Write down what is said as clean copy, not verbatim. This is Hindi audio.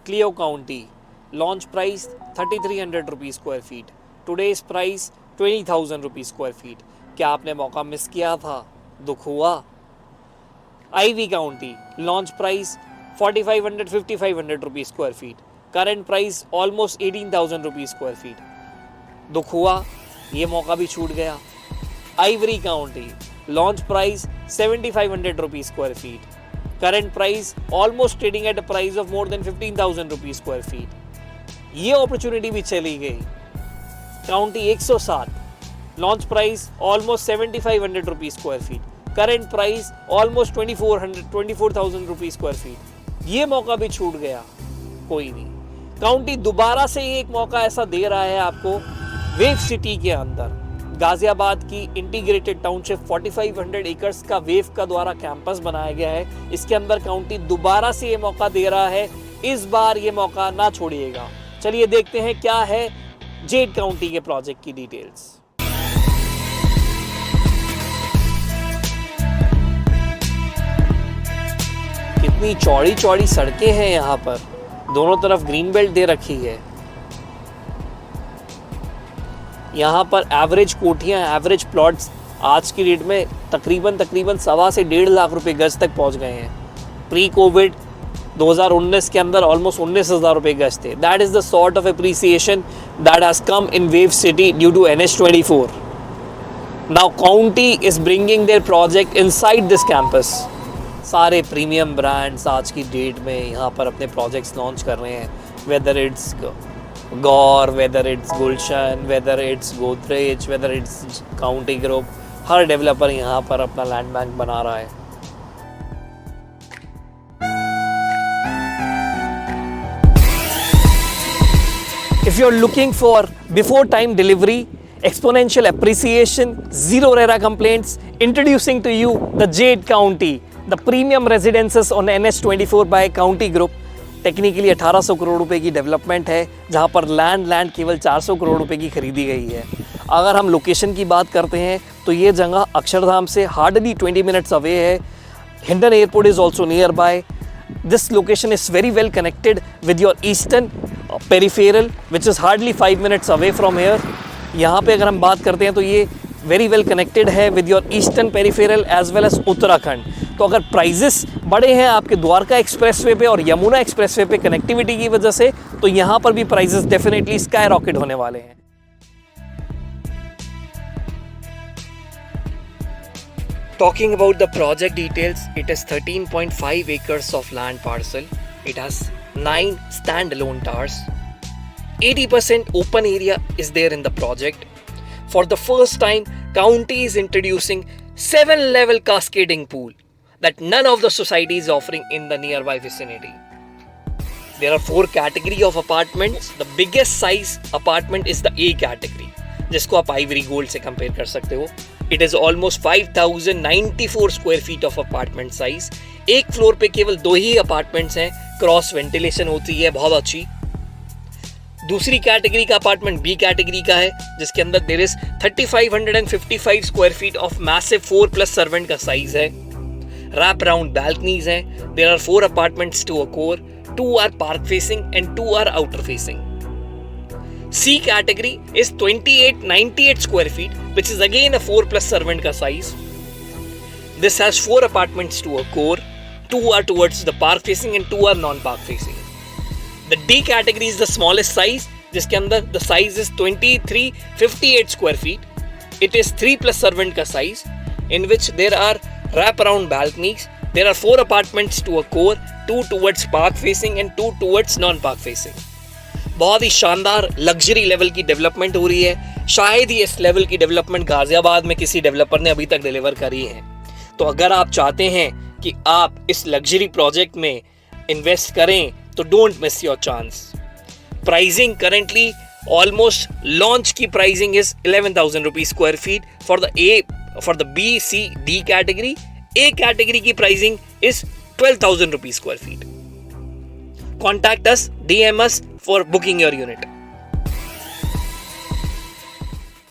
Clio County. Launch price 3300 rupees square feet. Today's price 20,000 rupees square feet. क्या आपने मौका मिस किया था? दुख हुआ? Ivy County. Launch price 4500-5500 rupees square feet. Current price almost 18,000 rupees square feet. दुख हुआ? ये मौका भी छूट गया. Ivory County. Launch price 7,500 rupees square feet. Current price almost trading at a price of more than 15,000 rupees square feet. ये अपॉर्चुनिटी भी चली गई. County 107. Launch price almost 7,500 rupees square feet. Current price almost 24,000 rupees square feet. ये मौका भी छूट गया. कोई नहीं. काउंटी दोबारा से एक मौका ऐसा दे रहा है आपको वेव सिटी के अंदर. गाजियाबाद की इंटीग्रेटेड टाउनशिप 4500 एकर्स का वेव का द्वारा कैंपस बनाया गया है. इसके अंदर काउंटी दोबारा से ये मौका दे रहा है. इस बार ये मौका ना छोड़िएगा. चलिए देखते हैं क्या है जेड काउंटी के प्रोजेक्ट की डिटेल्स. कितनी चौड़ी चौड़ी सड़कें हैं यहाँ पर. दोनों तरफ ग्रीन बेल्ट दे रखी है. यहाँ पर एवरेज कोठियाँ, एवरेज प्लॉट्स आज की डेट में तकरीबन 1.25 से 1.5 लाख रुपए गज तक पहुँच गए हैं. प्री कोविड 2019 के अंदर ऑलमोस्ट 19,000 रुपए गज थे. That is the sort of appreciation that has come in wave city due to NH24. Now county is bringing their project inside this campus. सारे प्रीमियम ब्रांड्स आज की डेट में यहाँ पर अपने प्रोजेक्ट्स लॉन्च कर रहे हैं. Whether it's Gaur, whether it's Gulshan, whether it's Godrej, whether it's county group, her developer यहाँ पर अपना लैंड बैंक बना रहा है. If you're looking for before time delivery, exponential appreciation, zero RERA complaints, introducing to you the Jade County, the premium residences on NH24 by County Group. Technically 1800 crore रुपए की डेवलपमेंट है, जहां पर लैंड केवल 400 करोड़ रुपए की खरीदी गई है. अगर हम लोकेशन की बात करते हैं तो ये जगह अक्षरधाम से हार्डली 20 मिनट्स अवे है. Hindon airport is also nearby. This location is very well connected with your eastern peripheral which is hardly 5 minutes away from here. यहाँ पे अगर हम बात करते हैं तो ये वेरी वेल कनेक्टेड है with your eastern peripheral as well as Uttarakhand. तो अगर प्राइजेस बड़े हैं आपके द्वारका एक्सप्रेसवे पे और यमुना एक्सप्रेसवे पे कनेक्टिविटी की वजह से, तो यहाँ पर भी प्राइजेस डेफिनेटली स्काई रॉकेट होने वाले हैं. Talking about the project details, it is 13.5 acres of land parcel. It has 9 standalone towers. 80% open area is there in the project. For the first time, county is introducing 7-level cascading pool that none of the society is offering in the nearby vicinity. There are 4 category of apartments. The biggest size apartment is the A category, जिसको आप Ivory Gold से compare कर सकते हो. It is almost 5,094 square feet of apartment size. एक फ्लोर पे केवल 2 ही अपार्टमेंट्स हैं. क्रॉस वेंटिलेशन होती है बहुत अच्छी. दूसरी कैटेगरी का अपार्टमेंट बी कैटेगरी का है, जिसके अंदर there is 3,555 square feet of massive 4+ servant का साइज है. रैप राउंड बैल्कनीज हैं. There are 4 apartments to a core, 2 are park facing and 2 are outer facing. C category is 2,898 square feet which is again a 4+ servant का size. This has 4 apartments to a core, 2 are towards the park facing and 2 are non-park facing. The D category is the smallest size, जिसके अंदर the size is 2,358 square feet. It is 3+ servant का size, in which there are wrap-around balconies. There are 4 apartments to a core, 2 towards park facing and 2 towards non-park facing. बहुत ही शानदार लग्जरी लेवल की डेवलपमेंट हो रही है. शायद ही इस लेवल की डेवलपमेंट गाजियाबाद में किसी डेवलपर ने अभी तक डिलीवर करी है. तो अगर आप चाहते हैं कि आप इस लग्जरी प्रोजेक्ट में इन्वेस्ट करें तो don't miss your chance. Pricing currently almost launch की pricing is 11,000 rupees square feet for the B C D category. A category की pricing is 12,000 rupees square feet. Contact us, DM us for booking your unit.